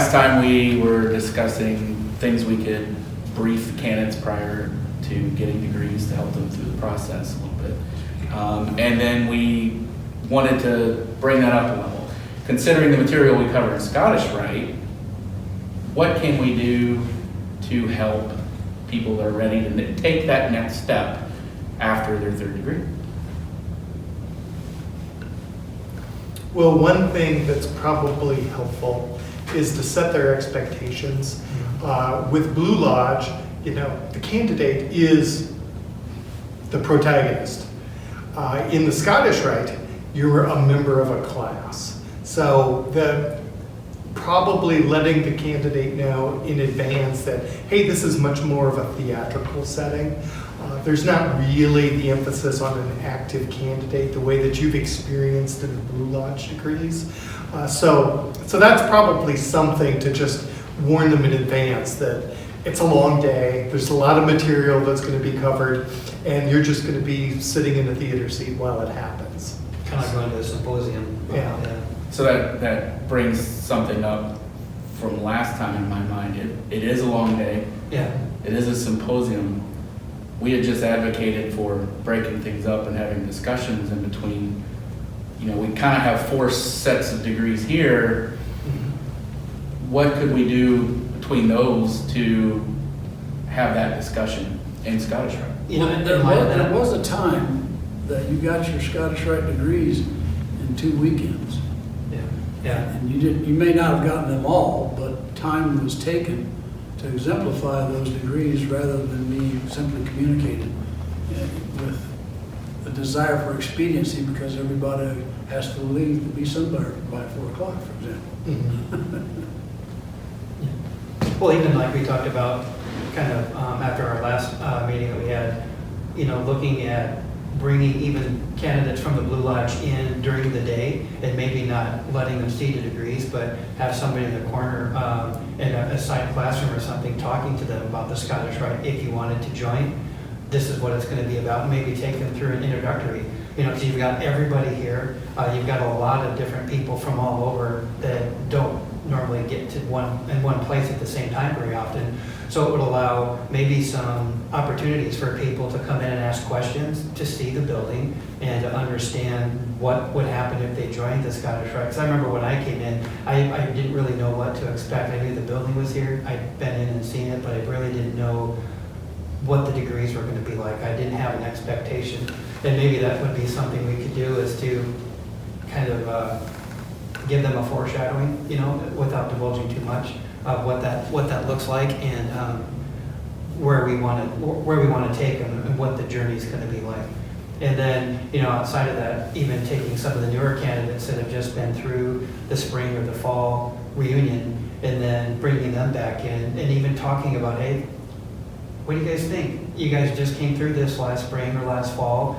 last time we were discussing things we could brief candidates prior to getting degrees to help them through the process a little bit. And then we wanted to bring that up a level. Considering the material we cover in Scottish Rite, what can we do to help people that are ready to take that next step after their third degree? Well, one thing that's probably helpful is to set their expectations. With Blue Lodge, the candidate is the protagonist. In the Scottish Rite, you're a member of a class. So probably letting the candidate know in advance that, hey, this is much more of a theatrical setting. There's not really the emphasis on an active candidate the way that you've experienced in the Blue Lodge degrees. So that's probably something to just warn them in advance that it's a long day, there's a lot of material that's going to be covered, and you're just going to be sitting in a theater seat while it happens. Kind of going to a symposium. Yeah. So that brings something up from last time in my mind. It is a long day. Yeah. It is a symposium. We had just advocated for breaking things up and having discussions in between. We kind of have 4 sets of degrees here. What could we do between those to have that discussion in Scottish Rite? There was a time that you got your Scottish Rite degrees in 2 weekends. Yeah. And you may not have gotten them all, but time was taken to exemplify those degrees rather than be simply communicated with a desire for expediency because everybody has to leave to be somewhere by 4 o'clock, for example. Well, even like we talked about kind of after our last meeting that we had, looking at bringing even candidates from the Blue Lodge in during the day and maybe not letting them see the degrees, but have somebody in the corner in a side classroom or something talking to them about the Scottish Rite if you wanted to join. This is what it's going to be about. Maybe take them through an introductory. Because you've got everybody here. You've got a lot of different people from all over that don't normally get to one place at the same time very often. So it would allow maybe some opportunities for people to come in and ask questions, to see the building, and to understand what would happen if they joined the Scottish Rite. Because I remember when I came in, I didn't really know what to expect. I knew the building was here. I'd been in and seen it, but I really didn't know what the degrees were going to be like. I didn't have an expectation. And maybe that would be something we could do, is to kind of give them a foreshadowing, without divulging too much of what that looks like and where we want to take them and what the journey is going to be like. And then, outside of that, even taking some of the newer candidates that have just been through the spring or the fall reunion and then bringing them back in and even talking about, hey, what do you guys think? You guys just came through this last spring or last fall.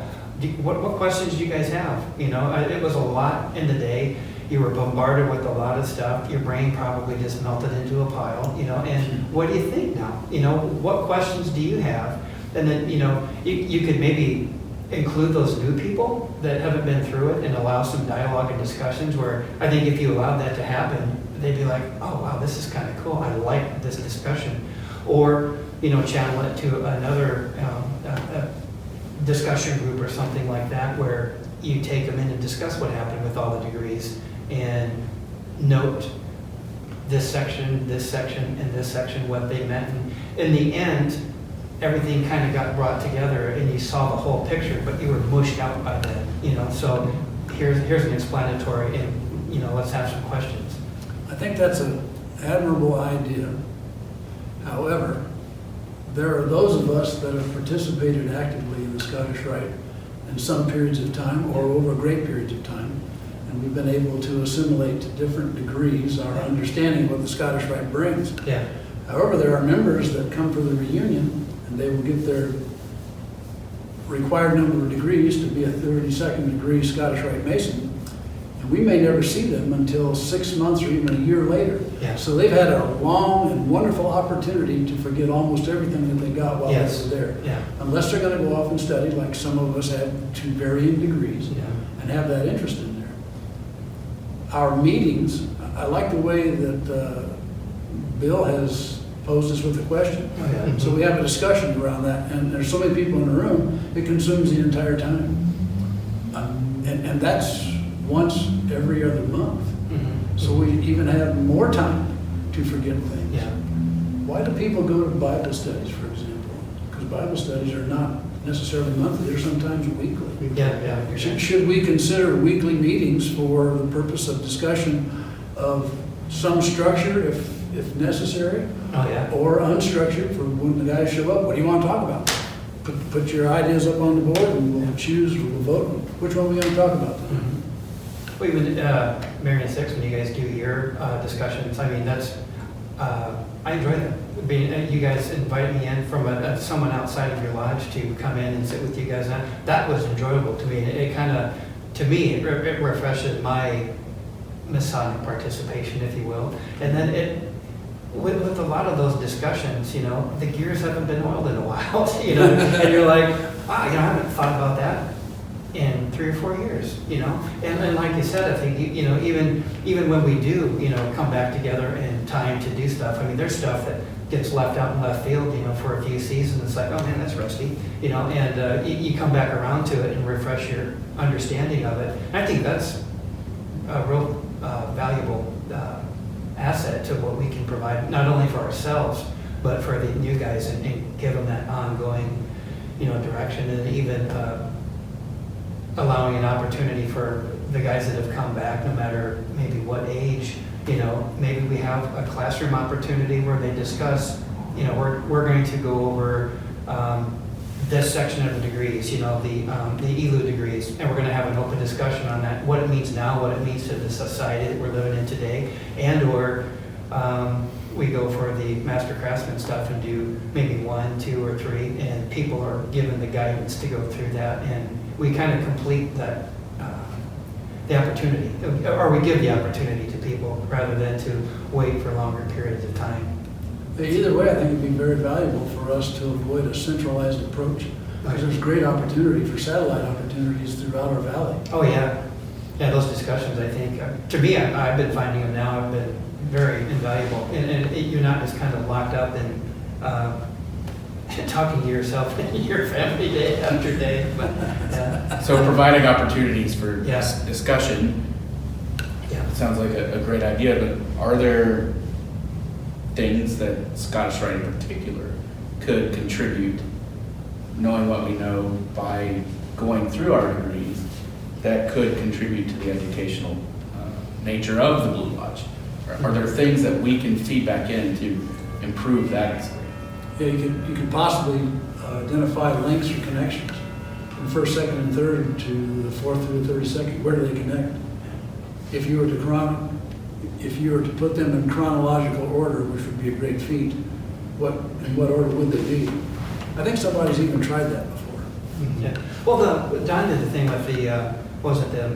What questions do you guys have? It was a lot in the day. You were bombarded with a lot of stuff. Your brain probably just melted into a pile, and what do you think now? What questions do you have? And then, you could maybe include those new people that haven't been through it and allow some dialogue and discussions where I think if you allowed that to happen, they'd be like, oh, wow, this is kind of cool. I like this discussion. Or, channel it to another discussion group or something like that where you take them in and discuss what happened with all the degrees and note this section, and this section, what they meant. And in the end, everything kind of got brought together and you saw the whole picture, but you were mushed out by then, So here's an explanatory and, let's have some questions. I think that's an admirable idea. However, there are those of us that have participated actively in the Scottish Rite in some periods of time or over great periods of time, and we've been able to assimilate to different degrees our understanding of what the Scottish Rite brings. Yeah. However, there are members that come for the reunion and they will get their required number of degrees to be a 32nd degree Scottish Rite Mason, and we may never see them until 6 months or even a year later. Yeah. So they've had a long and wonderful opportunity to forget almost everything that they got while they were there. Yeah. Unless they're going to go off and study, like some of us have, to varying degrees, Yeah. and have that interest in there. Our meetings, I like the way that Bill has posed us with a question. Oh, yeah. So we have a discussion around that, and there's so many people in the room, it consumes the entire time. And that's once every other month. Mhm. So we even have more time to forget things. Yeah. Why do people go to Bible studies, for example? Because Bible studies are not necessarily monthly, they're sometimes weekly. Yeah. Should we consider weekly meetings for the purpose of discussion of some structure if necessary, Oh, yeah. or unstructured for when the guys show up? What do you want to talk about? Put your ideas up on the board and we'll choose, we'll vote. Which one are we going to talk about? Mhm. Well, even Marion 6, when you guys do your discussions, I mean, that's, I enjoy that. You guys invite me in from someone outside of your lodge to come in and sit with you guys. And that was enjoyable to me. It kind of, to me, it refreshes my Masonic participation, if you will. And then with a lot of those discussions, you know, the gears haven't been oiled in a while, you know, and you're like, wow, you know, I haven't thought about that in 3 or 4 years, you know, and like you said, I think, you know, even when we do, you know, come back together in time to do stuff, I mean, there's stuff that gets left out in left field, you know, for a few seasons. It's like, oh man, that's rusty, you know, and you come back around to it and refresh your understanding of it. And I think that's a real valuable asset to what we can provide, not only for ourselves, but for the new guys, and give them that ongoing, you know, direction, and even allowing an opportunity for the guys that have come back, no matter maybe what age, you know, maybe we have a classroom opportunity where they discuss, you know, we're going to go over this section of the degrees, you know, the ELU degrees, and we're going to have an open discussion on that, what it means now, what it means to the society that we're living in today, and/or we go for the master craftsman stuff and do maybe 1, 2, or 3, and people are given the guidance to go through that, and we kind of complete that, the opportunity, or we give the opportunity to people rather than to wait for longer periods of time. Either way, I think it'd be very valuable for us to avoid a centralized approach, because there's great opportunity for satellite opportunities throughout our valley. Oh, yeah. Yeah, those discussions, I think, to me, I've been finding them now, have been very invaluable. And you're not just kind of locked up in talking to yourself and your family day after day. But, yeah. So providing opportunities for Yeah. discussion Yeah. sounds like a great idea, but are there things that Scottish Rite in particular could contribute, knowing what we know by going through our degrees, that could contribute to the educational nature of the Blue Lodge? Are there things that we can feed back in to improve that experience? Yeah, you could possibly identify links or connections from the first, second, and third to the fourth through the 32nd. Where do they connect? If you were to put them in chronological order, which would be a great feat, in what order would they be? I think somebody's even tried that before. Yeah. Well, Don did the thing with the, wasn't the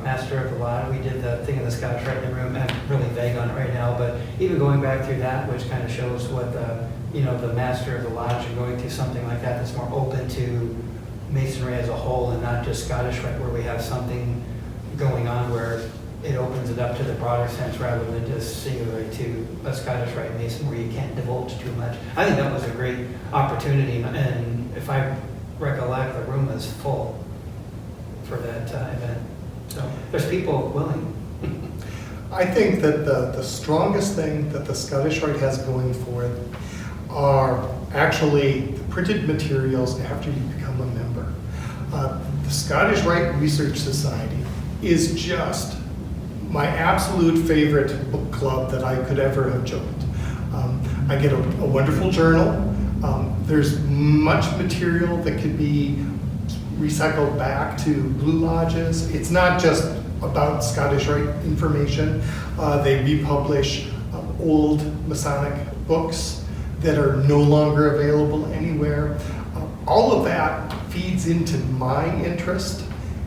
Master of the Lodge. We did the thing in the Scottish Rite in the Room. I'm really vague on it right now, but even going back through that, which kind of shows what the Master of the Lodge, and going through something like that that's more open to Masonry as a whole, and not just Scottish Rite, where we have something going on where it opens it up to the broader sense rather than just singular to a Scottish Rite Mason where you can't divulge too much. I think that was a great opportunity, and if I recollect, the room was full for that event. So there's people willing. I think that the strongest thing that the Scottish Rite has going for it are actually the printed materials after you become a member. The Scottish Rite Research Society is just my absolute favorite book club that I could ever have joined. I get a wonderful journal. There's much material that could be recycled back to Blue Lodges. It's not just about Scottish Rite information. They republish old Masonic books that are no longer available anywhere. All of that feeds into my interest.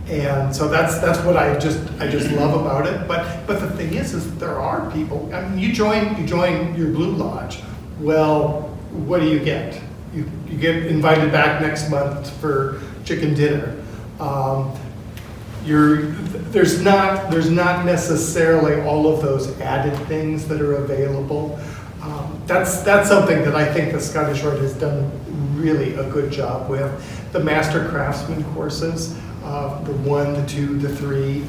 And so that's what I just love about it. But the thing is there are people. I mean, you join your Blue Lodge. Well, what do you get? You get invited back next month for chicken dinner. There's not necessarily all of those added things that are available. that's something that I think the Scottish Rite has done really a good job with. The Master Craftsman courses, the 1, the 2, the 3.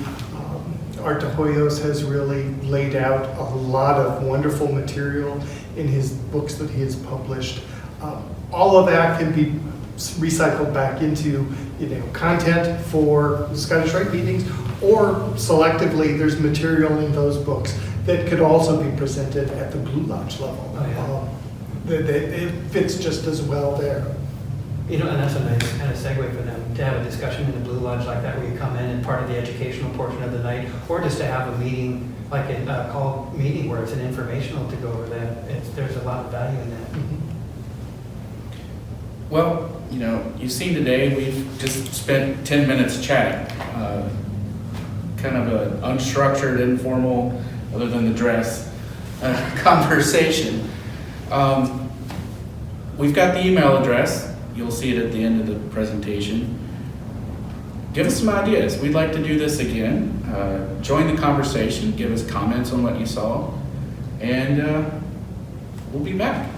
Art de Hoyos has really laid out a lot of wonderful material in his books that he has published. All of that can be recycled back into content for Scottish Rite meetings, or selectively there's material in those books that could also be presented at the Blue Lodge level. Oh, It fits just as well there. And that's a nice kind of segue for them, to have a discussion in the Blue Lodge like that, where you come in and part of the educational portion of the night, or just to have a meeting, like a call meeting where it's an informational to go over that. There's a lot of value in that. Well, you've seen today, we've just spent 10 minutes chatting. Kind of an unstructured, informal, other than the dress, conversation. We've got the email address. You'll see it at the end of the presentation. Give us some ideas. We'd like to do this again. Join the conversation. Give us comments on what you saw. And we'll be back.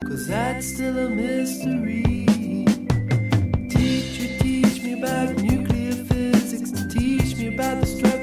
'Cause that's still a mystery. Teacher, teach me about nuclear physics. Teach me about the struggle